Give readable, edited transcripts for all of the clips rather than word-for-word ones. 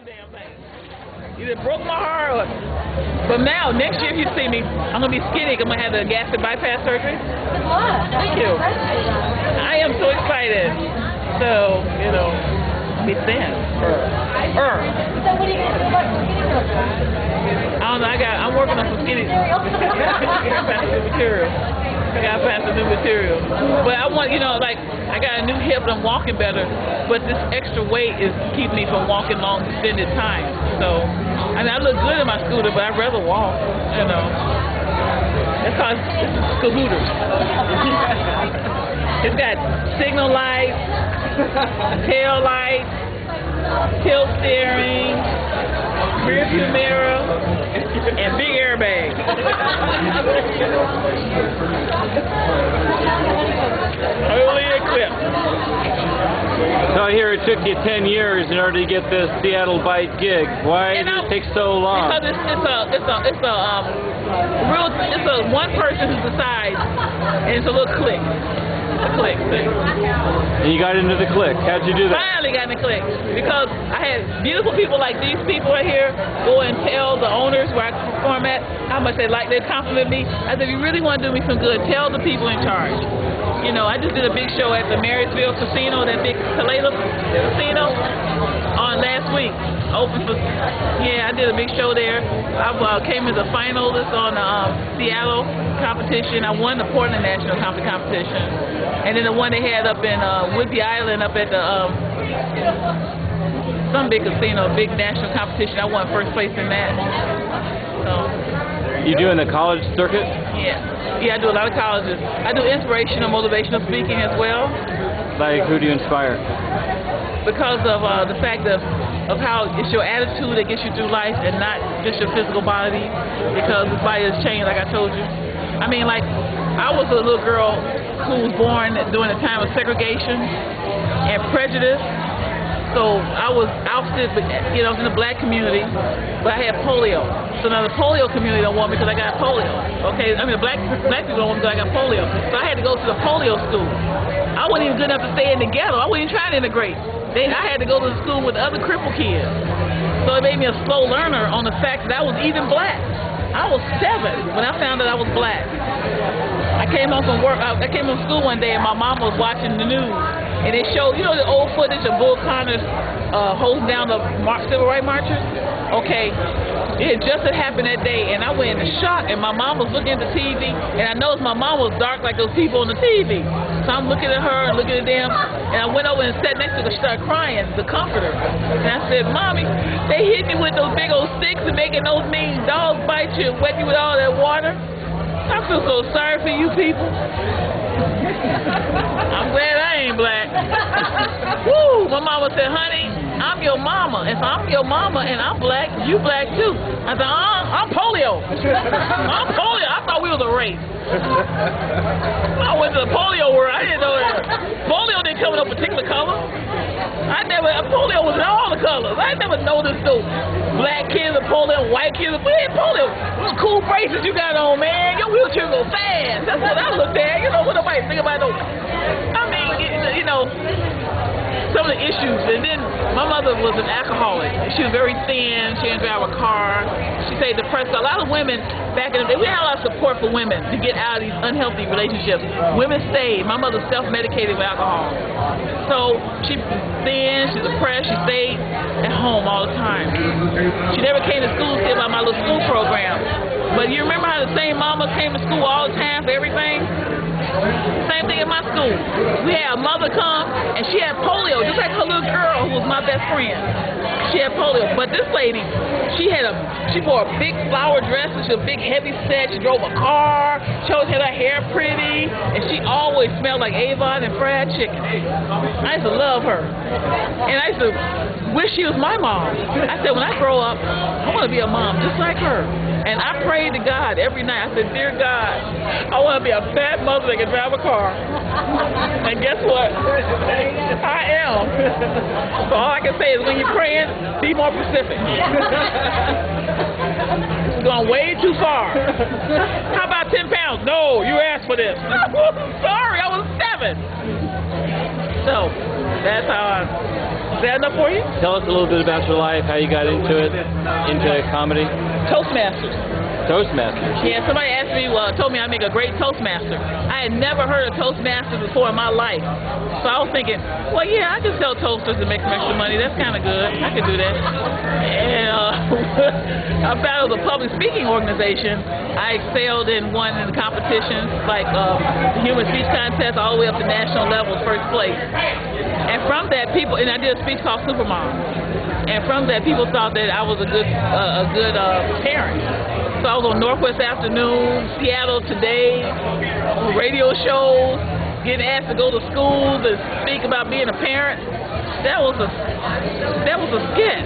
same damn thing. You just broke my heart. But now, next year, if you see me, I'm going to be skinny. I'm going to have the gastric bypass surgery. Good luck. Thank you. I am so excited. So, you know, I'll be thin. So what are you going to do about skinny girls? I don't know. I'm working on some skinny material. I gotta find some new material. But I want, you know, like, I got a new hip and I'm walking better, but this extra weight is keeping me from walking long extended time. So, I mean, I look good in my scooter, but I'd rather walk, you know. It's called scooters. It's got signal lights, tail lights, tilt steering, rear view mirror, and big airbag. Totally equipped. So I hear it took you 10 years in order to get this Seattle Bite gig. Why did it take so long? Because it's a one person who decides, and it's a little clique. A clique thing. And you got into the clique. How'd you do that? Finally got in the clique because I had beautiful people like these people right here go and tell the owners where I perform at how much they compliment me. I said, if you really want to do me some good, tell the people in charge. You know, I just did a big show at the Marysville Casino, that big Kalala Casino, on last week. I did a big show there. I came as a finalist on the Seattle competition. I won the Portland National competition. And then the one they had up in Whidbey Island, up at the some big casino, big national competition. I won first place in that. So. You doing the college circuit? Yeah, I do a lot of colleges. I do inspirational, motivational speaking as well. Like, who do you inspire? Because of the fact of how it's your attitude that gets you through life and not just your physical body, because this body has changed, like I told you. I mean, like, I was a little girl who was born during a time of segregation and prejudice. So I was ousted, you know, in the black community, but I had polio. So now the polio community don't want me because I got polio. Okay, I mean the black people don't want me because I got polio. So I had to go to the polio school. I wasn't even good enough to stay in the ghetto. I wasn't even trying to integrate. I had to go to the school with the other crippled kids. So it made me a slow learner on the fact that I was even black. I was 7 when I found out I was black. I came home from work. I came from school one day and my mom was watching the news. And it showed, you know, the old footage of Bull Connors holding down the civil rights marchers? Okay, it just had happened that day, and I went into shock, and my mom was looking at the TV, and I noticed my mom was dark like those people on the TV. So I'm looking at her and looking at them, and I went over and sat next to her, started crying, the comforter. And I said, Mommy, they hit me with those big old sticks and making those mean dogs bite you and wet you with all that water. I feel so sorry for you people. I'm glad I ain't black. Woo! My mama said, honey, I'm your mama. If I'm your mama and I'm black, you black too. I said, I'm polio. I'm polio. I thought we was a race. I went to the polio world. I didn't know that. Polio didn't come in no particular color. Polio was in all the colors. I never noticed those black kids with polio, white kids with polio. Those cool braces you got on, man. Your wheelchair go fast. That's what I looked at. You know, what nobody think about those. I mean, you know, some of the issues. And then my mother was an alcoholic. She was very thin. She didn't drive a car. She stayed depressed. So a lot of women back in the day, we had a lot of support for women to get out of these unhealthy relationships. Women stayed. My mother self-medicated with alcohol. So she's thin, she's depressed, she stayed at home all the time. She never came to school to see about my little school program. But you remember how the same mamas came to school all the time for everything? Same thing in my school. We had a mother come, and she had polio, just like her little girl who was my best friend. She had polio. But this lady, she wore a big flower dress, and she was a big heavy set. She drove a car. She always had her hair pretty, and she always smelled like Avon and fried chicken. I used to love her. And I used to wish she was my mom. I said, when I grow up, I want to be a mom just like her. And I prayed to God every night. I said, dear God, I want to be a fat mother that can drive a car. And guess what? I am. So all I can say is when you're praying, be more specific. It's going way too far. How about 10 pounds? No, you asked for this. Sorry, I was 7. So that's how I that enough for you? Tell us a little bit about your life, how you got into it, into comedy. Toastmasters. Toastmasters. Yeah, somebody asked me, told me I make a great Toastmaster. I had never heard of Toastmasters before in my life. So I was thinking, well, yeah, I can sell toasters and make some extra money. That's kind of good. I could do that. And I found it was a public speaking organization. I excelled in one in the competitions, like the human speech contest, all the way up to national levels, first place. And from that, people, and I did a speech called Supermom. And from that, people thought that I was a good parent. So I was on Northwest Afternoon, Seattle Today, on radio shows, getting asked to go to schools and speak about being a parent. That was a skit.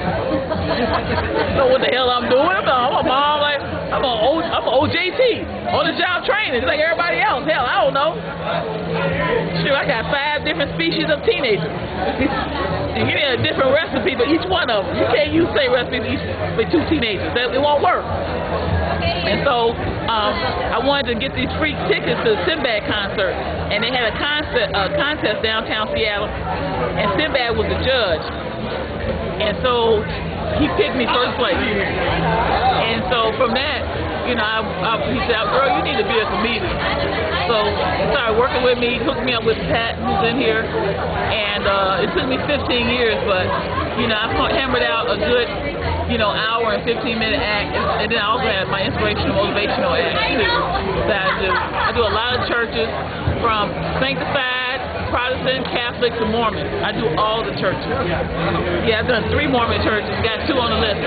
So what the hell I'm doing? I'm a mom, like I'm an OJT, on the job training, just like everybody else. Hell, I don't know. Sure, I got 5 different species of teenagers. And you need a different recipe for each one of them. You can't use the same recipe for 2 teenagers. It won't work. And so I wanted to get these free tickets to the Sinbad concert, and they had a contest downtown Seattle, and Sinbad was the judge. And so he picked me first place. And so from that, you know, he said, girl, you need to be a comedian. So he started working with me, hooked me up with Pat, who's in here, and it took me 15 years, but, you know, I hammered out a good, you know, hour and 15-minute act, and then I also had my inspirational, motivational act too that I do. I do a lot of churches, from sanctified, Protestant, Catholic to Mormon. I do all the churches. Yeah, I've done 3 Mormon churches, got 2 on the list.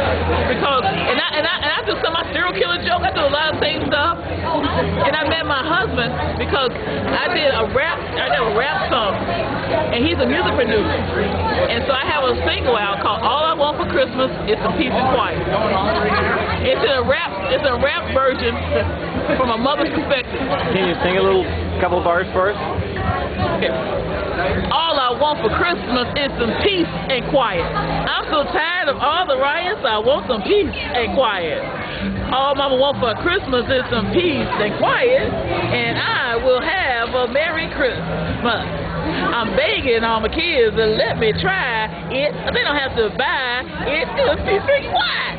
Because and I do some of my serial killer joke. I do a lot of same stuff. And I met my husband because I did a rap song, and he's a music producer. And so I have a single out called All I Want for Christmas Is Some Peace and Quiet. It's a rap version from a mother's perspective. Can you sing a couple of bars for us? Okay. All I want for Christmas is some peace and quiet. I'm so tired of all the riots, I want some peace and quiet. All Mama wants for Christmas is some peace and quiet, and I will have a Merry Christmas. I'm begging all my kids to let me try it. They don't have to buy it. It's peace and quiet.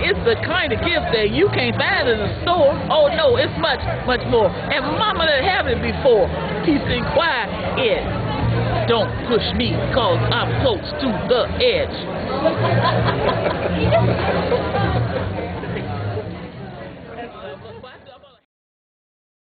It's the kind of gift that you can't find in the store. Oh no, it's much, much more. And Mama done have it before. Peace and quiet. Don't push me, cause I'm close to the edge.